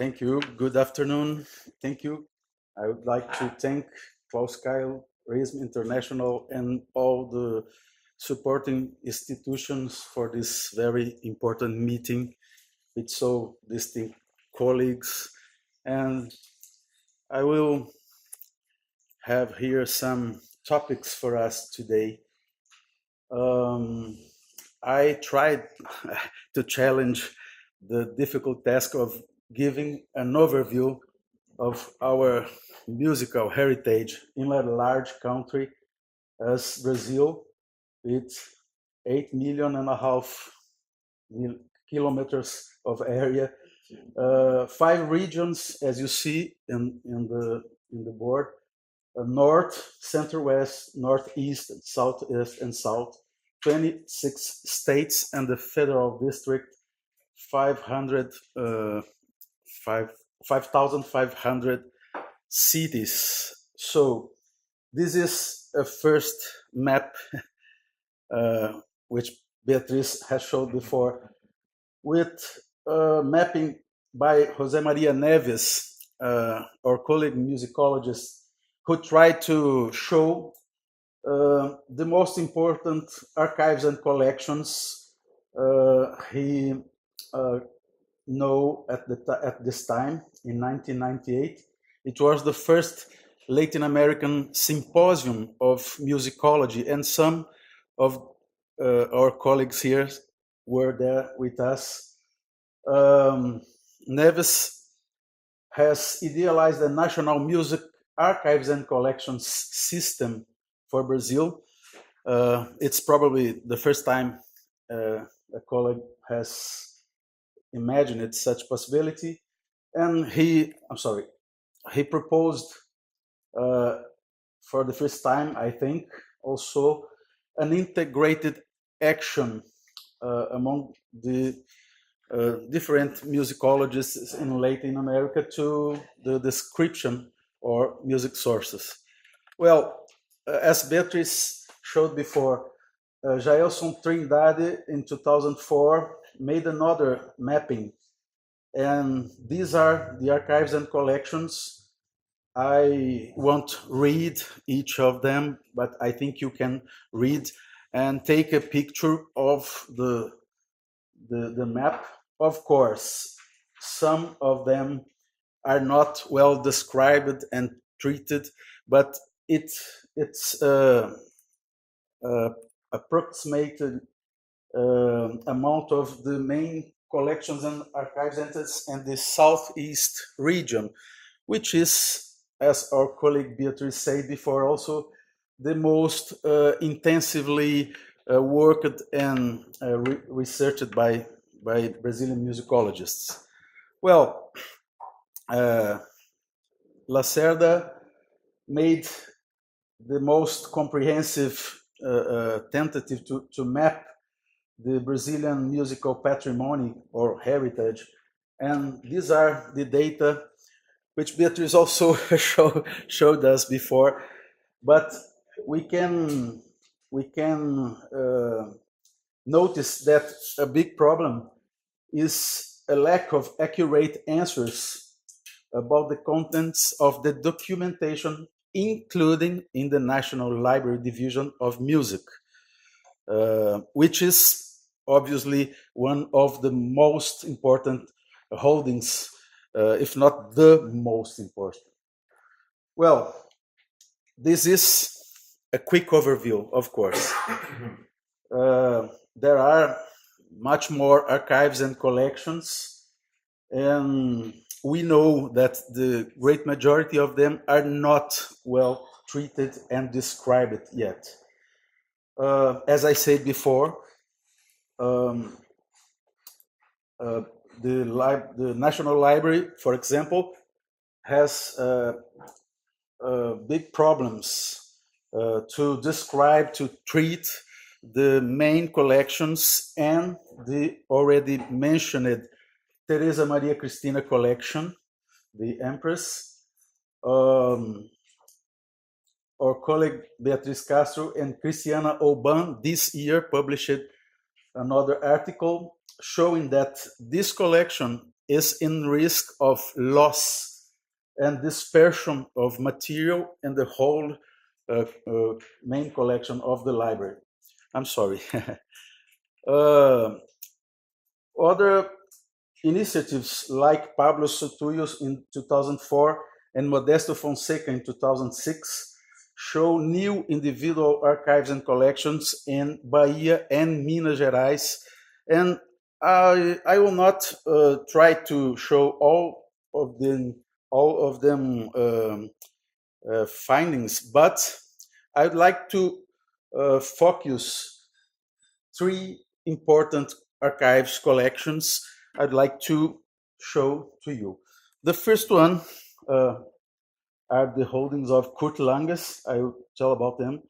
Thank you. Good afternoon. Thank you. I would like to thank Klaus Kyle, RISM International, and all the supporting institutions for this very important meeting with so distinct colleagues. And I will have here some topics for us today. I tried to challenge the difficult task of giving an overview of our musical heritage in a large country as Brazil, with 8.5 million kilometers of area, 5 regions, as you see in the board: north, center west, northeast, southeast, and south. 26 states and the federal district, 5,500 cities. So this is a first map, which Beatriz has showed before, with mapping by José Maria Neves, our colleague musicologist, who tried to show the most important archives and collections he know at this time in 1998. It was the first Latin American symposium of musicology, and some of our colleagues here were there with us. Neves has idealized the National Music Archives and Collections system for Brazil. It's probably the first time a colleague has imagined such possibility, and he proposed for the first time, I think, also an integrated action among the different musicologists in Latin America to the description or music sources. Well, as Beatriz showed before, Jaelson Trindade in 2004 made another mapping, and these are the archives and collections. I won't read each of them, but I think you can read and take a picture of the map. Of course, some of them are not well described and treated, but it's approximated amount of the main collections and archives centers in the southeast region, which is, as our colleague Beatriz said before, also the most intensively worked and researched by Brazilian musicologists. Well, LACERDA made the most comprehensive tentative to map the Brazilian musical patrimony or heritage, and these are the data which Beatriz also showed us before. But we can notice that a big problem is a lack of accurate answers about the contents of the documentation, including in the National Library Division of Music, which is obviously one of the most important holdings, if not the most important. Well, this is a quick overview, of course. There are much more archives and collections, and we know that the great majority of them are not well treated and described yet. As I said before, the National Library, for example, has big problems to describe, to treat the main collections and the already mentioned Teresa Maria Cristina collection, the Empress. Our colleague Beatriz Castro and Cristiana Oban this year published another article showing that this collection is in risk of loss and dispersion of material in the whole main collection of the library. I'm sorry. Other initiatives like Pablo Sotuyos in 2004 and Modesto Fonseca in 2006 show new individual archives and collections in Bahia and Minas Gerais. And I will not try to show all of them findings, but I'd like to focus three important archives collections I'd like to show to you. The first one are the holdings of Curt Langes. I will tell about them.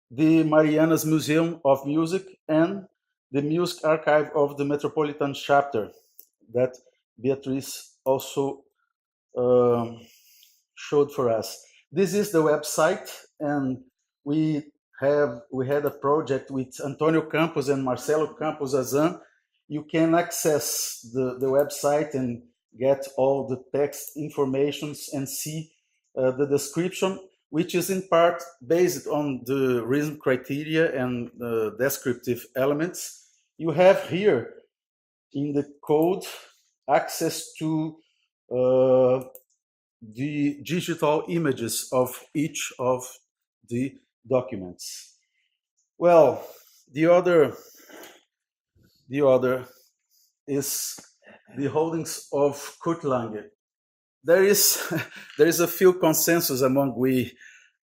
The Mariana's Museum of Music and the Music Archive of the Metropolitan Chapter that Beatriz also showed for us. This is the website, and we had a project with Antonio Campos and Marcelo Campos Azan. You can access the website and get all the text informations and see the description, which is in part based on the RISM criteria and descriptive elements. You have here in the code access to the digital images of each of the documents. Well, the other is the holdings of Curt Lange. There is a few consensus among we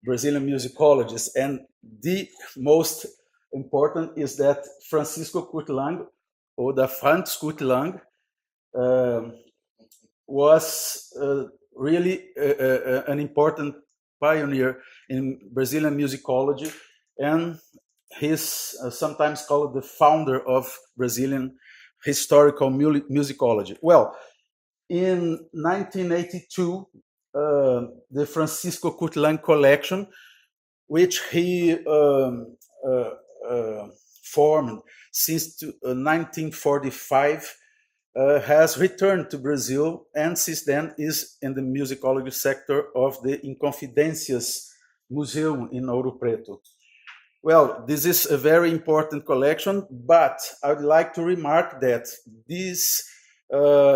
Brazilian musicologists, and the most important is that Francisco Curt Lange, or the Franz Curt Lange, was really an important pioneer in Brazilian musicology, and he's sometimes called the founder of Brazilian historical musicology. Well, in 1982, the Francisco Curt Lange collection, which he formed since 1945, has returned to Brazil, and since then is in the musicology sector of the Inconfidências Museum in Ouro Preto. Well, this is a very important collection, but I would like to remark that this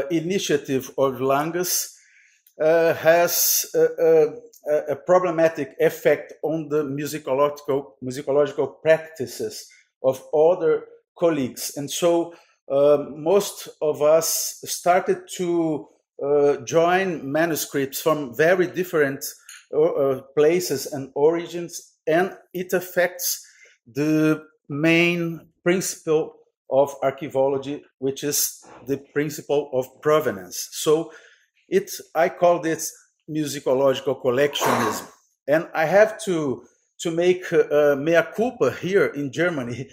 initiative of Lange's has a problematic effect on the musicological practices of other colleagues. And so most of us started to join manuscripts from very different places and origins, and it affects the main principle of archaeology, which is the principle of provenance. So I call this musicological collectionism. And I have to make mea culpa here in Germany,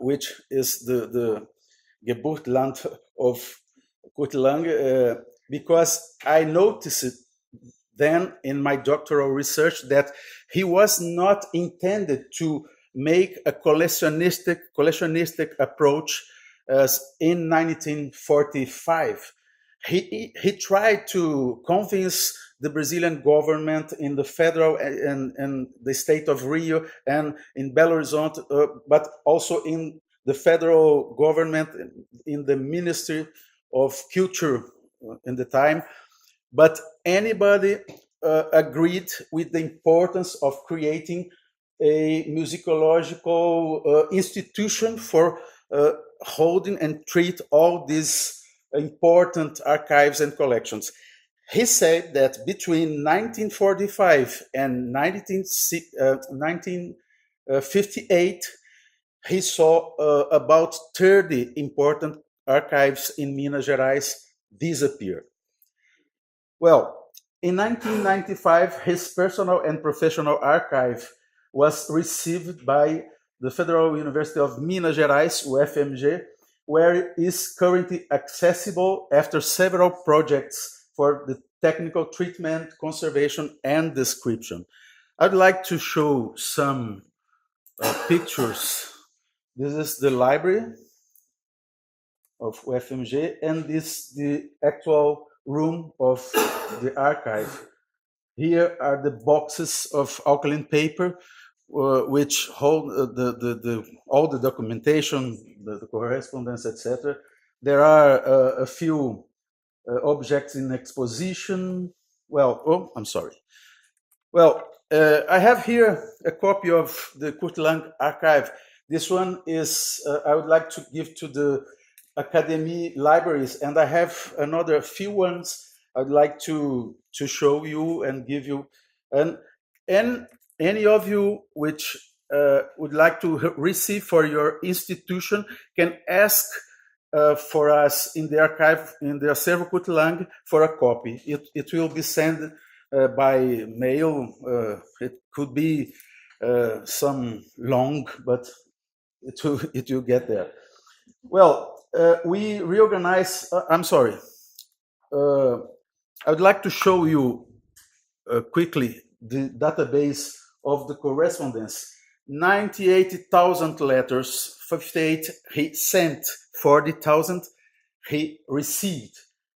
which is the Geburtsland of Curt Lange, because I noticed then in my doctoral research that he was not intended to make a collectionistic approach as in 1945. He tried to convince the Brazilian government in the federal and the state of Rio and in Belo Horizonte, but also in the federal government, in the Ministry of Culture in the time. But anybody agreed with the importance of creating a musicological institution for holding and treat all these important archives and collections. He said that between 1945 and 1958, he saw about 30 important archives in Minas Gerais disappear. Well, in 1995, his personal and professional archive was received by the Federal University of Minas Gerais, UFMG, where it is currently accessible after several projects for the technical treatment, conservation, and description. I'd like to show some pictures. This is the library. of UFMG, and this the actual room of the archive. Here are the boxes of alkaline paper, which hold all the documentation, the correspondence, etc. There are a few objects in exposition. Well, oh, I'm sorry. Well, I have here a copy of the Curt Lange archive. This one is, I would like to give to the Akademie libraries, and I have another few ones I'd like to show you and give you. And any of you which would like to receive for your institution can ask for us in the archive, in the Acervo Curt Lange, for a copy. It will be sent by mail. It could be some long, but it will get there. Well, we reorganize. I'm sorry. I would like to show you quickly the database of the correspondence. 98,000 letters, 58 he sent, 40,000 he received.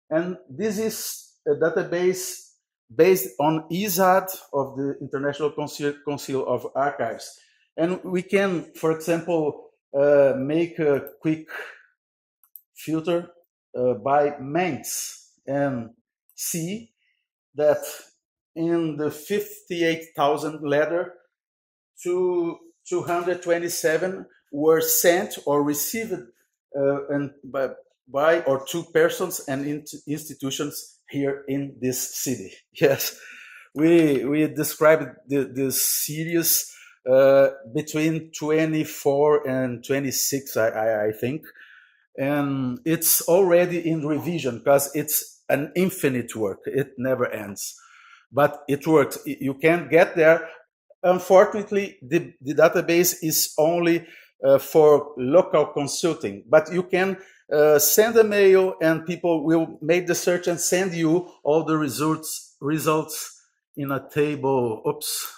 And this is a database based on ISAD of the International Council of Archives. And we can, for example, make a quick filter by Mainz and see that in the 58,000 letter, 227 were sent or received and by or to persons and institutions here in this city. Yes, we described this series between 24 and 26, I think. And it's already in revision because it's an infinite work. It never ends. But it works. You can get there. Unfortunately, the database is only for local consulting. But you can send a mail and people will make the search and send you all the results in a table. Oops.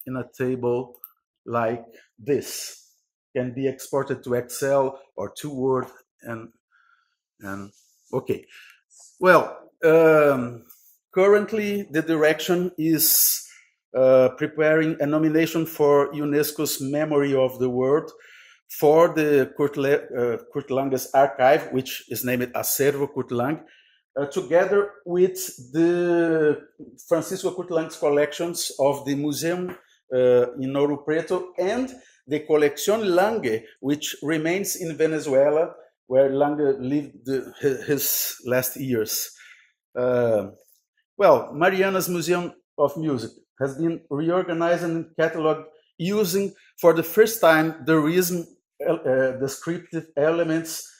In a table like this. Can be exported to Excel or to Word, and okay. Well, currently the direction is preparing a nomination for UNESCO's Memory of the World for the Curt Lange's archive, which is named Acervo Curt Lange, together with the Francisco Curt Lange's collections of the museum in Ouro Preto and the Colección Lange, which remains in Venezuela, where Lange lived his last years. Well, Mariana's Museum of Music has been reorganized and cataloged using, for the first time, the RISM descriptive elements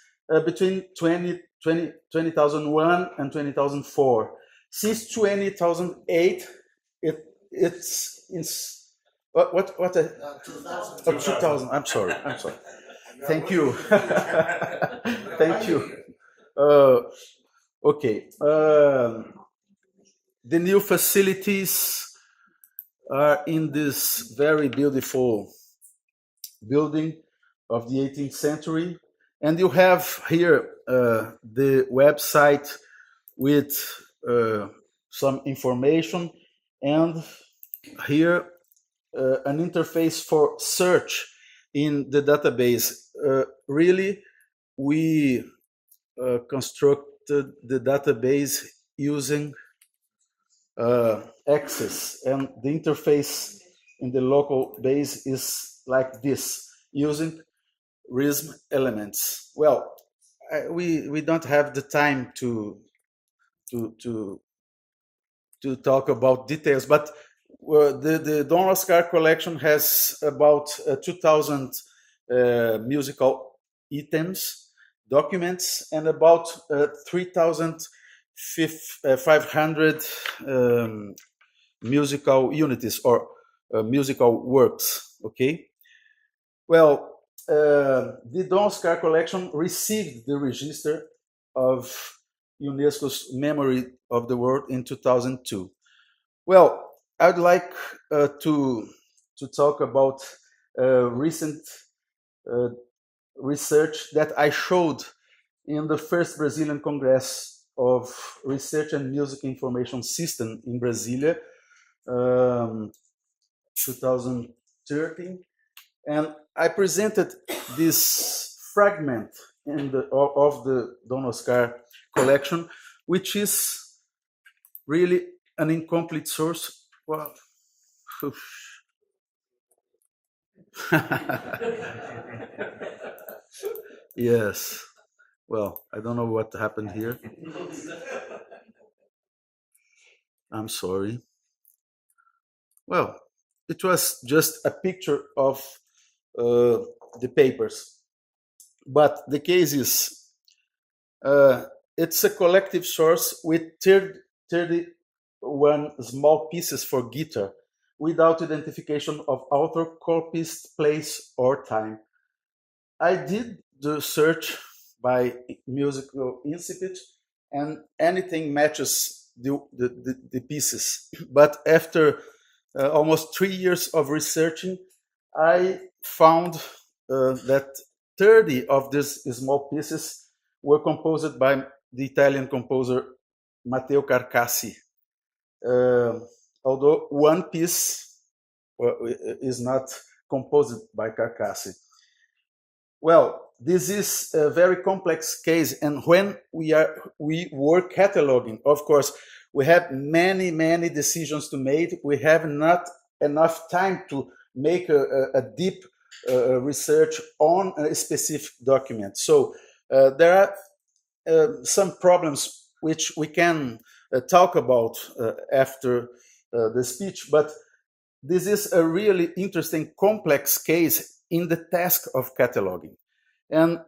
between 2001 and 2004. Since 2008, it's what 2000. I'm sorry. Thank you. Thank you. Okay. The new facilities are in this very beautiful building of the 18th century. And you have here the website with some information, and here an interface for search in the database. Really, we constructed the database using Access, and the interface in the local base is like this, using RISM elements. Well, we don't have the time to talk about details, but the Dom Oscar collection has about 2,000 musical items, documents, and about 3,500 musical unities or musical works. Okay. Well, the Dom Oscar collection received the register of UNESCO's Memory of the World in 2002. Well, I'd like to talk about recent research that I showed in the first Brazilian Congress of Research and Music Information System in Brasilia, 2013. And I presented this fragment of the Don Oscar collection, which is really an incomplete source. Well, yes. Well, I don't know what happened here. I'm sorry. Well, it was just a picture of the papers. But the case is, it's a collective source with 31 small pieces for guitar without identification of author, copyist, place, or time. I did the search by musical incipit, and anything matches the pieces. But after almost 3 years of researching, I found that 30 of these small pieces were composed by the Italian composer Matteo Carcassi, although one piece is not composed by Carcassi. Well, this is a very complex case, and when we were cataloging, of course, we have many decisions to make. We have not enough time to make a deep research on a specific document. So there are some problems which we can talk about after the speech, but this is a really interesting, complex case in the task of cataloging. And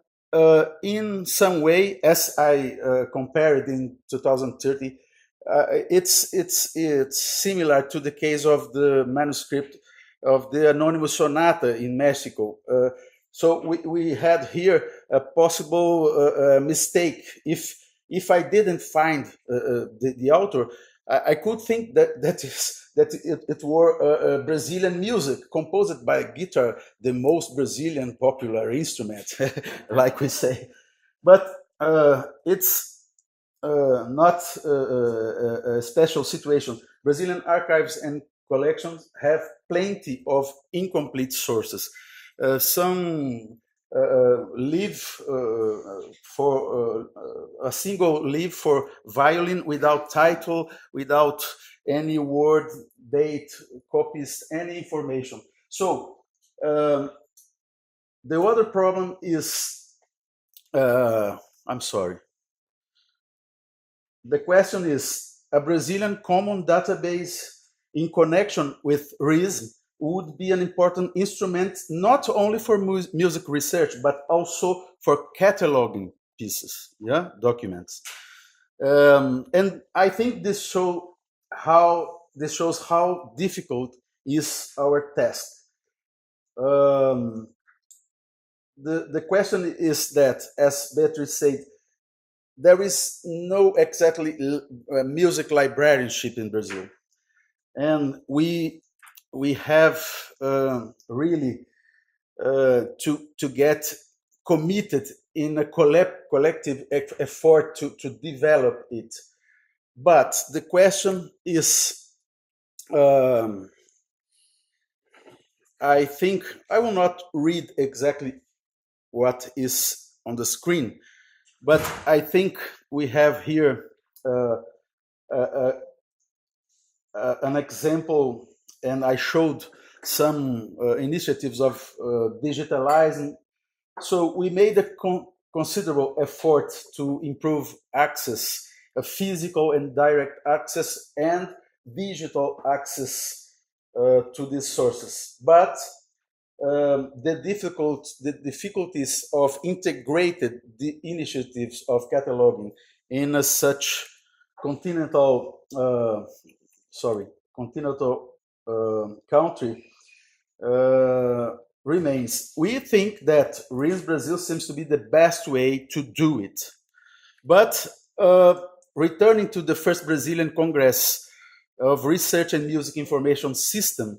in some way, as I compared in 2030, it's similar to the case of the manuscript of the Anonymous Sonata in Mexico. So we had here a possible mistake. If I didn't find the author, I could think that it were Brazilian music composed by guitar, the most Brazilian popular instrument, like we say. But it's not a special situation. Brazilian archives and collections have plenty of incomplete sources. Some leave for a single leaf for violin without title, without any word, date, copies, any information. So the other problem is, I'm sorry. The question is, a Brazilian common database in connection with RISM would be an important instrument not only for music research, but also for cataloging pieces, documents. And I think this shows how difficult is our task. The question is that, as Beatrice said, there is no exactly music librarianship in Brazil, and we have really to get committed in a collective effort to develop it. But the question is, I think I will not read exactly what is on the screen, but I think we have here an example, and I showed some initiatives of digitalizing. So we made a considerable effort to improve access, physical and direct access, and digital access to these sources. But the difficulties of integrated the initiatives of cataloging in such continental country remains. We think that RISM-Brazil seems to be the best way to do it. But returning to the first Brazilian Congress of Research and Music Information System,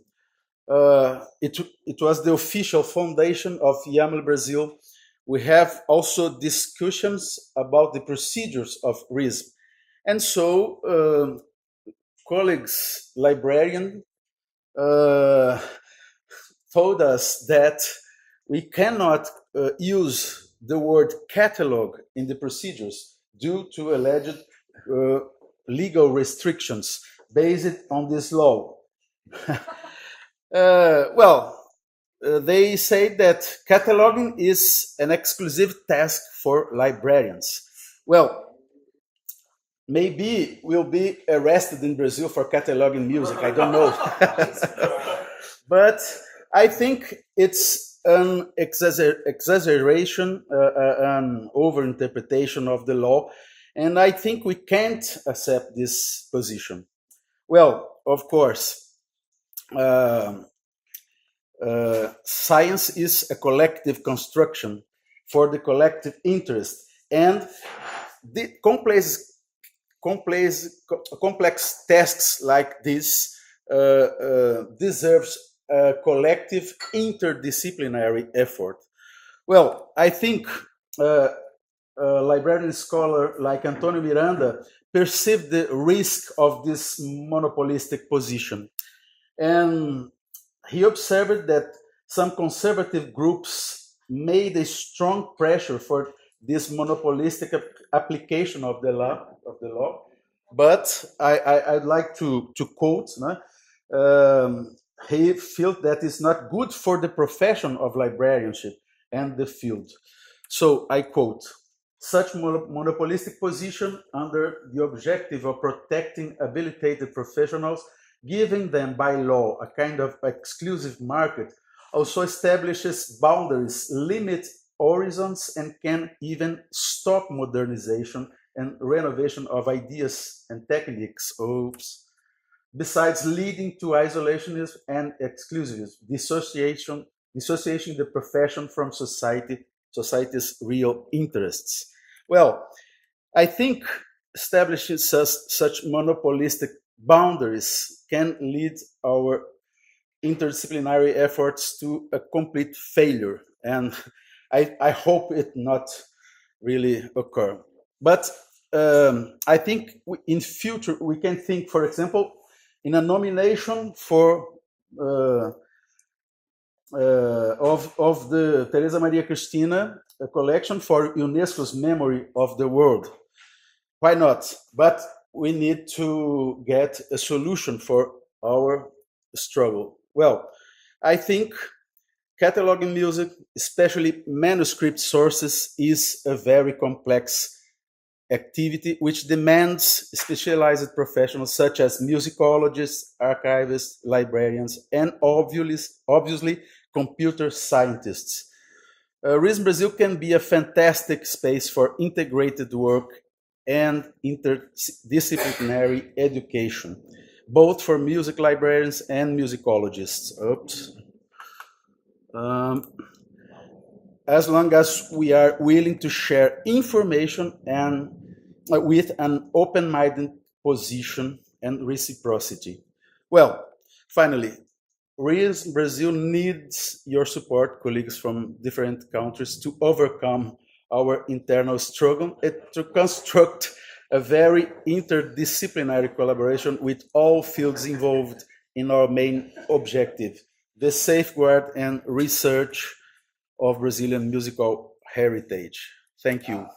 it was the official foundation of YAML Brazil, we have also discussions about the procedures of RISM. And so colleagues, librarians, told us that we cannot use the word catalog in the procedures due to alleged legal restrictions based on this law. They say that cataloging is an exclusive task for librarians. Well, maybe we'll be arrested in Brazil for cataloging music, I don't know. But I think it's an exaggeration, an overinterpretation of the law, and I think we can't accept this position. Well, of course, science is a collective construction for the collective interest, and the complex tasks like this deserves a collective interdisciplinary effort. Well, I think a librarian scholar like Antonio Miranda perceived the risk of this monopolistic position. And he observed that some conservative groups made a strong pressure for this monopolistic application of the law. But I'd like to quote, he felt that it's not good for the profession of librarianship and the field. So I quote, such monopolistic position under the objective of protecting habilitated professionals, giving them by law a kind of exclusive market, also establishes boundaries, limits horizons, and can even stop modernization and renovation of ideas and techniques. Besides leading to isolationism and exclusivism, dissociation the profession from society's real interests. Well, I think establishing such monopolistic boundaries can lead our interdisciplinary efforts to a complete failure, and I hope it not really occur. But I think in future we can think, for example, in a nomination for of the Teresa Maria Cristina collection for UNESCO's Memory of the World. Why not? But we need to get a solution for our struggle. Well, I think cataloging music, especially manuscript sources, is a very complex activity which demands specialized professionals such as musicologists, archivists, librarians, and obviously computer scientists. RISM-Brazil can be a fantastic space for integrated work and interdisciplinary education, both for music librarians and musicologists. As long as we are willing to share information and with an open-minded position and reciprocity. Well, finally, RISM-Brazil needs your support, colleagues from different countries, to overcome our internal struggle and to construct a very interdisciplinary collaboration with all fields involved in our main objective, the safeguard and research of Brazilian musical heritage. Thank you.